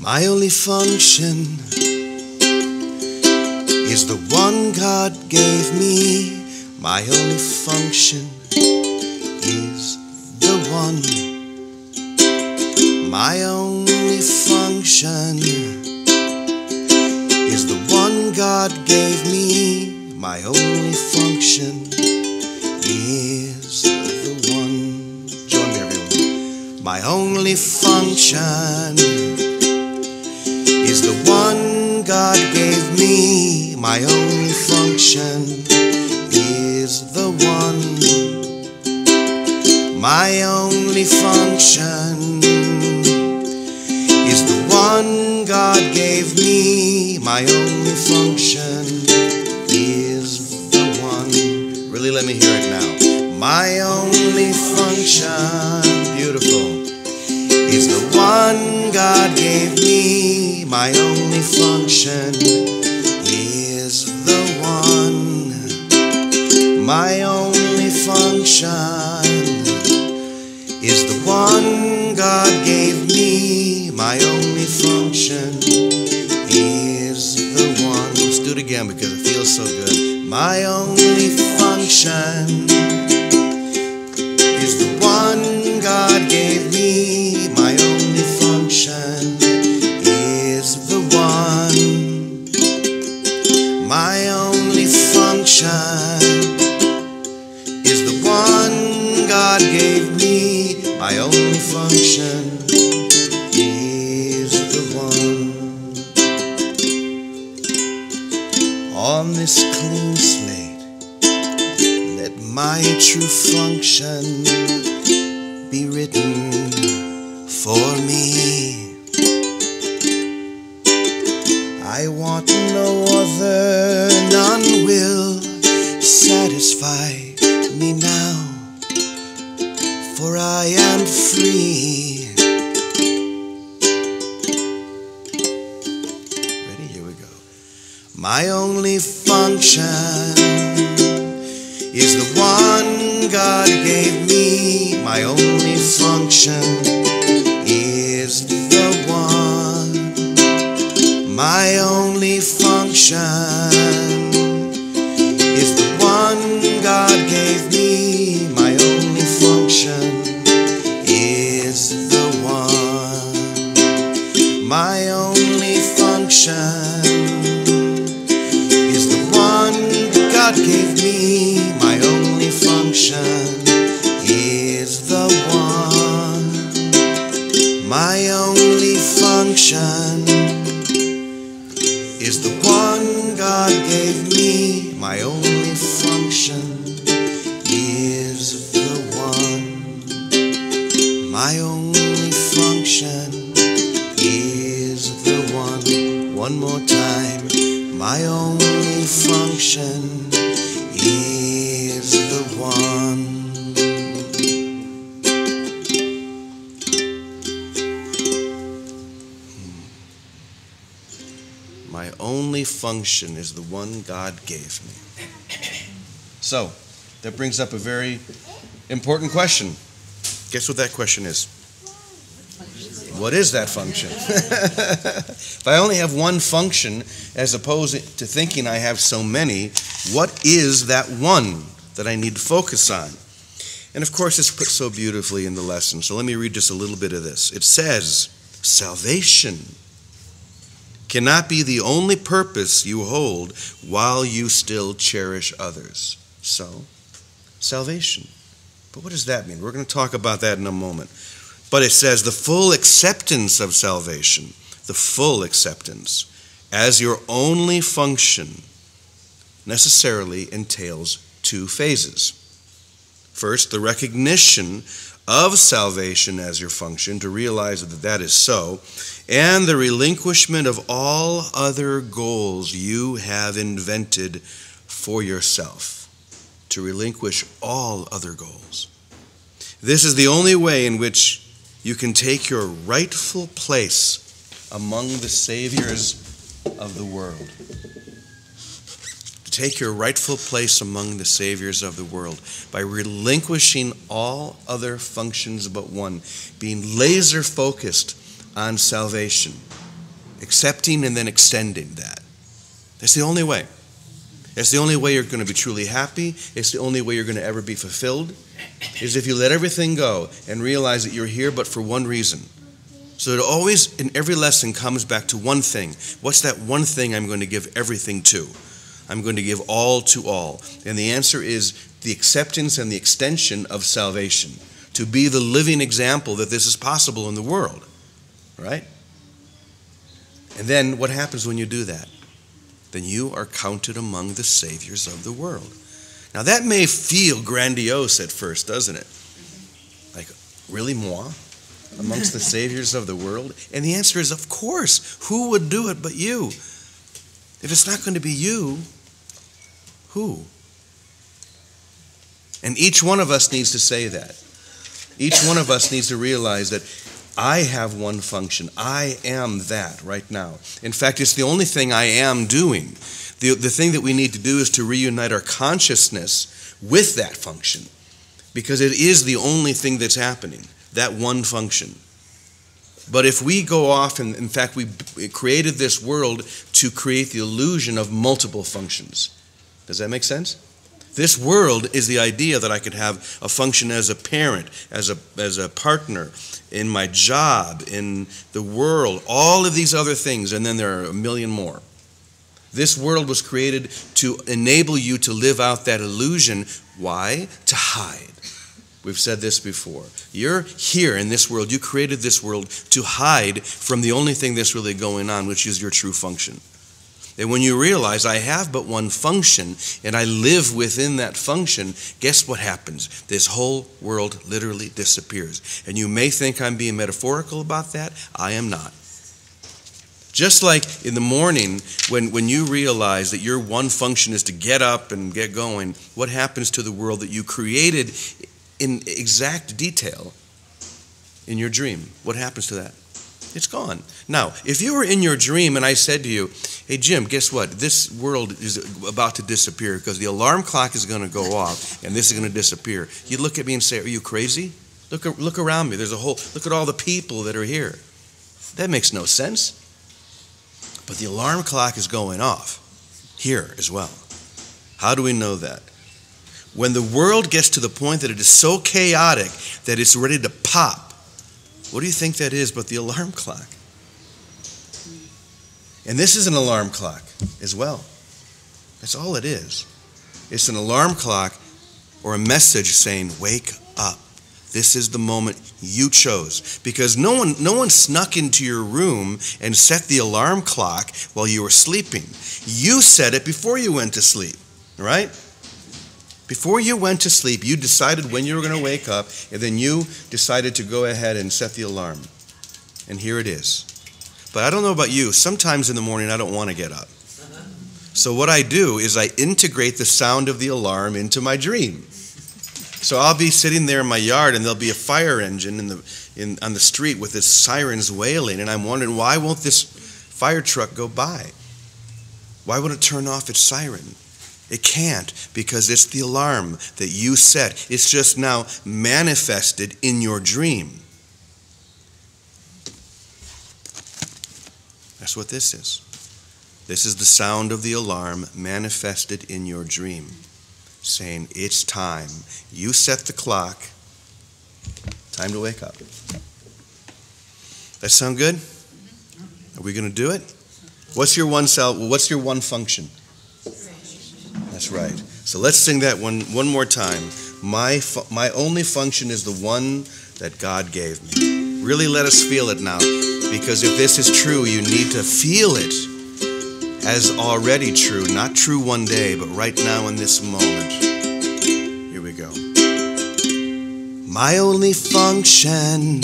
My only function is the one God gave me. My only function is the one. My only function is the one God gave me. My only function is the one. Join me, everyone. My only function is the one God gave me. My only function is the one. My only function is the one God gave me. My only function is the one. Really, let me hear it now. My only function, beautiful, is the one God gave me. My only function is the one. My only function is the one God gave me. My only function is the one. Let's do it again because it feels so good. My only function is the one God gave me. My only function is the one. My only function is the one God gave me. My only function is the one. On this clean slate, let my true function be written for me. I want no other, none will satisfy me now, for I am free. Ready? Here we go. My only function is the one God gave me. My only function is the one. My only function is the one God gave me. My only function is the one. My only function is the one God gave me. My only function is the one. My only function is the one God gave me. My only function is the one. My only function is the one. One more time. My only function is the one. My only function is the one God gave me. So, that brings up a very important question. Guess what that question is? What is that function? If I only have one function, as opposed to thinking I have so many, what is that one that I need to focus on? And of course, it's put so beautifully in the lesson. So let me read just a little bit of this. It says, salvation cannot be the only purpose you hold while you still cherish others. So, salvation. But what does that mean? We're going to talk about that in a moment. But it says the full acceptance of salvation, the full acceptance, as your only function necessarily entails two phases. First, the recognition of salvation as your function, to realize that that is so, and the relinquishment of all other goals you have invented for yourself. To relinquish all other goals. This is the only way in which you can take your rightful place among the saviors of the world. To take your rightful place among the saviors of the world by relinquishing all other functions but one, being laser focused on salvation. accepting and then extending that. That's the only way. That's the only way you're going to be truly happy. It's the only way you're going to ever be fulfilled, is if you let everything go and realize that you're here but for one reason. So it always, in every lesson, comes back to one thing. What's that one thing I'm going to give everything to? I'm going to give all to all. And the answer is the acceptance and the extension of salvation, to be the living example that this is possible in the world, right? And then what happens when you do that? Then you are counted among the saviors of the world. Now that may feel grandiose at first, doesn't it? Like, really, moi? Amongst the saviors of the world? And the answer is, of course. Who would do it but you? If it's not going to be you, who? And each one of us needs to say that. Each one of us needs to realize that I have one function. I am that right now. In fact, it's the only thing I am doing. The thing that we need to do is to reunite our consciousness with that function, because it is the only thing that's happening, that one function. But if we go off, and in fact we created this world to create the illusion of multiple functions. Does that make sense? This world is the idea that I could have a function as a parent, as a partner, in my job, in the world, all of these other things, and then there are a million more. This world was created to enable you to live out that illusion. Why? To hide. We've said this before. You're here in this world. You created this world to hide from the only thing that's really going on, which is your true function. And when you realize I have but one function and I live within that function, guess what happens? This whole world literally disappears. And you may think I'm being metaphorical about that. I am not. Just like in the morning when you realize that your one function is to get up and get going, what happens to the world that you created in exact detail in your dream? What happens to that? It's gone. Now, if you were in your dream and I said to you, hey, Jim, guess what? This world is about to disappear because the alarm clock is going to go off and this is going to disappear. You'd look at me and say, are you crazy? Look around me. Look at all the people that are here. That makes no sense. But the alarm clock is going off here as well. How do we know that? When the world gets to the point that it is so chaotic that it's ready to pop, what do you think that is but the alarm clock? And this is an alarm clock as well. That's all it is. It's an alarm clock or a message saying, wake up. This is the moment you chose. Because no one snuck into your room and set the alarm clock while you were sleeping. You set it before you went to sleep, right? Before you went to sleep, you decided when you were going to wake up, and then you decided to go ahead and set the alarm. And here it is. But I don't know about you. Sometimes in the morning, I don't want to get up. So what I do is I integrate the sound of the alarm into my dream. So I'll be sitting there in my yard, and there'll be a fire engine on the street with its sirens wailing, and I'm wondering, why won't this fire truck go by? Why won't it turn off its siren? It can't, because it's the alarm that you set. It's just now manifested in your dream. That's what this is. This is the sound of the alarm manifested in your dream, saying, it's time. You set the clock. Time to wake up. That sound good? Are we going to do it? What's your one function? That's right. So let's sing that one more time. My only function is the one that God gave me. Really let us feel it now, because if this is true, you need to feel it as already true. Not true one day, but right now in this moment. Here we go. My only function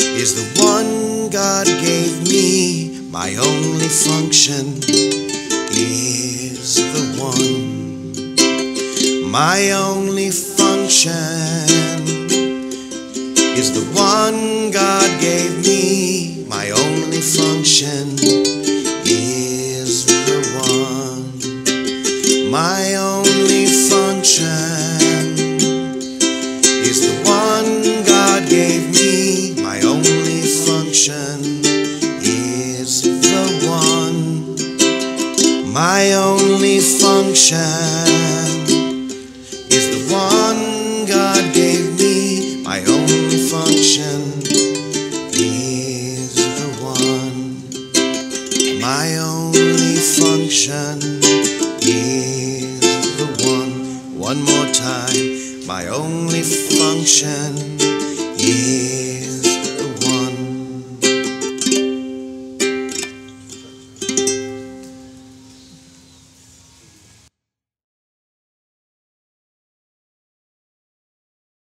is the one God gave me. My only function is the one. My only function is the one God gave me. My only function is the one. My only function is the one God gave me. My only function is only function is the one God gave me. My only function is the one. My only function is the one. One more time. My only function is